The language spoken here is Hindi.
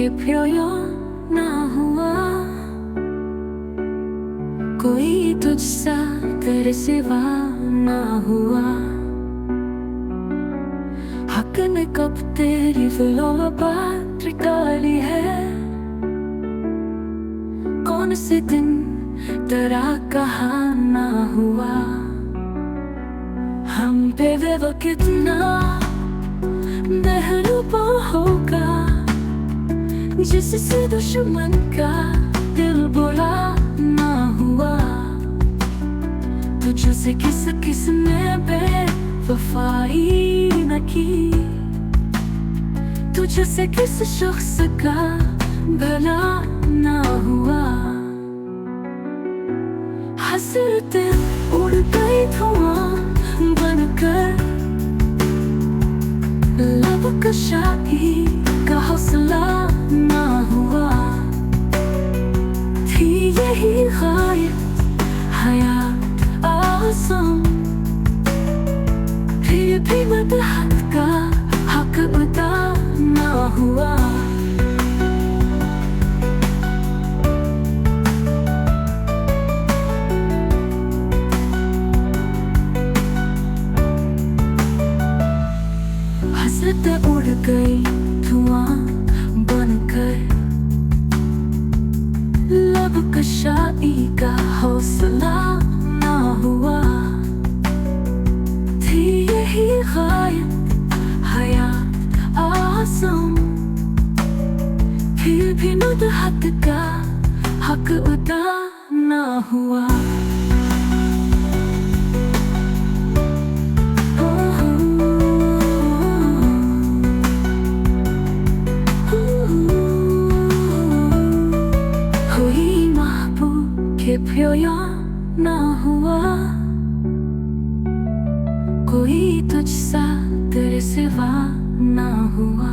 के प्यार ना हुआ, कोई तुझसा तेरे सिवा ना हुआ। हक ने कब तेरी दिलों में बात डाली है, कौन से दिन तेरा कहा ना हुआ। हम पे वो कितना महरूबा होगा, जिससे दुश्मन का दिल बुरा ना हुआ। तुझसे किसने बेवफाई न की, तुझसे किस शख्स का भला ना हुआ। हसरतें उड़ गई धुआं बनकर, लब कशाई का हौसला ना हुआ। थी यही गायत हयात आसम, फिर भी मदहत का हक अदा ना हुआ। हसरतें उड़ गई धुआं बनकर, लब कशाई का हौसला ना हुआ। थी यही गायत हयात आसम, फिर भी नुदहत का हक अदा ना हुआ। के प्यार ना हुआ, कोई तुझसा तेरे सिवा ना हुआ।